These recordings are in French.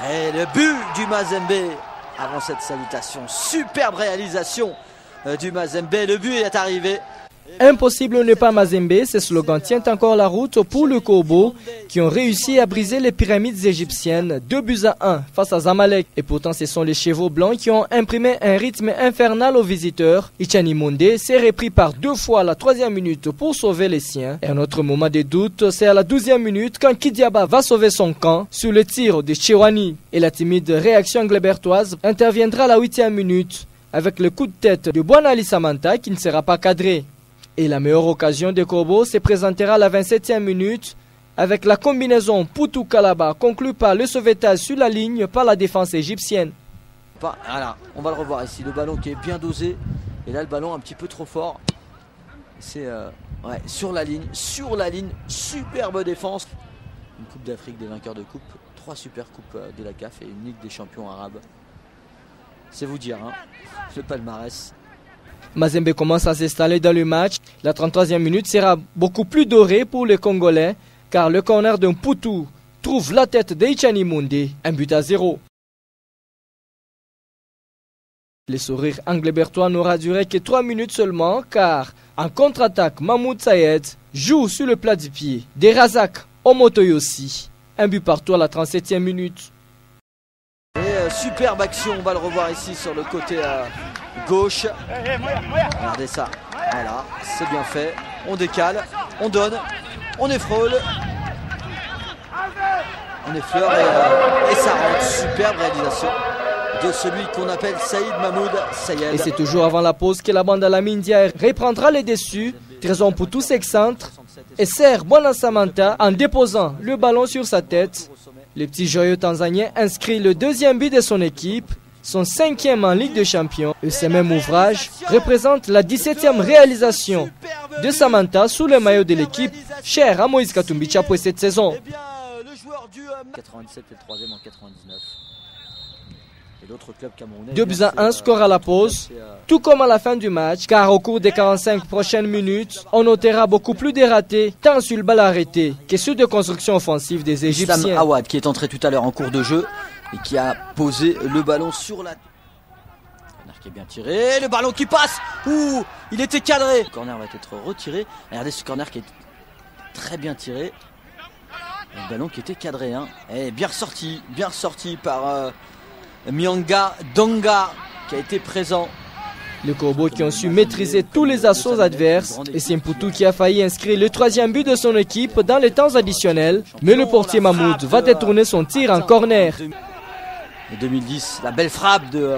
Et le but du Mazembe avant cette salutation. Superbe réalisation du Mazembe. Le but est arrivé. Impossible n'est pas Mazembe, ce slogan tient encore la route pour le Corbeau qui ont réussi à briser les pyramides égyptiennes 2-1 face à Zamalek. Et pourtant ce sont les chevaux blancs qui ont imprimé un rythme infernal aux visiteurs. Ichani Monde s'est repris par 2 fois à la 3e minute pour sauver les siens. Et un autre moment de doute, c'est à la 12e minute quand Kidiaba va sauver son camp sur le tir de Chewani. Et la timide réaction anglebertoise interviendra à la 8e minute avec le coup de tête de Bouanali Samanta qui ne sera pas cadré. Et la meilleure occasion de Corbeau se présentera à la 27e minute avec la combinaison Poutou-Kalaba conclue par le sauvetage sur la ligne par la défense égyptienne. Voilà, on va le revoir ici, le ballon qui est bien dosé. Et là le ballon un petit peu trop fort. C'est sur la ligne, superbe défense. Une Coupe d'Afrique des vainqueurs de coupe, 3 super coupes de la CAF et une Ligue des champions arabes. C'est vous dire, hein, le palmarès. Mazembe commence à s'installer dans le match. La 33e minute sera beaucoup plus dorée pour les Congolais car le corner d'un Poutou trouve la tête d'Ichani Monde, 1-0. Le sourire anglebertois n'aura duré que 3 minutes seulement car en contre-attaque Mahmoud Sayed joue sur le plat du pied de Razak Omotoyosi. 1 but partout à la 37e minute. Et superbe action, on va le revoir ici sur le côté gauche. Regardez ça, voilà, c'est bien fait. On décale, on donne, on effleure et ça rentre. Superbe réalisation de celui qu'on appelle Saïd Mahmoud Sayed. Et c'est toujours avant la pause que la bande à la Mindia reprendra les dessus. Trésor pour tous s'excentre et sert Bouana Samanta en déposant le ballon sur sa tête. Le petit joyeux Tanzanien inscrit le 2e but de son équipe, son 5e en Ligue des Champions. Et ce même ouvrage représente la 17e réalisation de Samanta sous le maillot de l'équipe, cher à Moïse Katumbi Chapo cette saison. 97 et le 3e en 99. Et l'autre club camerounais. 2-1 score à la pause, tout comme à la fin du match, car au cours des 45 prochaines minutes, on notera beaucoup plus de ratés, tant sur le bal arrêté que sur de construction offensive des Égyptiens. Islam Awad qui est entré tout à l'heure en cours de jeu et qui a posé le ballon sur la... Corner qui est bien tiré, le ballon qui passe. Ouh, il était cadré. Le corner va être retiré. Regardez ce corner qui est très bien tiré. Le ballon qui était cadré, hein. Et bien ressorti par Myanga Donga qui a été présent. Les Corbeaux qui ont su maîtriser tous les assauts adverses et c'est Mpoutou qui a failli inscrire le 3e but de son équipe dans les temps additionnels. Mais le portier Mahmoud va détourner son tir en corner. En 2010, la belle frappe de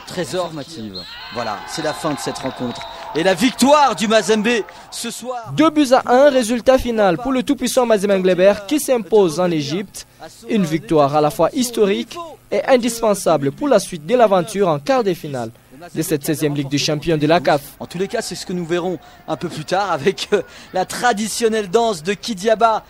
Trésor Mative. Voilà, c'est la fin de cette rencontre. Et la victoire du Mazembe ce soir. 2-1, résultat final pour le tout-puissant Mazembe Anglebert qui s'impose en Égypte. Une victoire à la fois historique et indispensable pour la suite de l'aventure en quart de finale de cette 16e Ligue des Champions de la CAF. En tous les cas, c'est ce que nous verrons un peu plus tard avec la traditionnelle danse de Kidiaba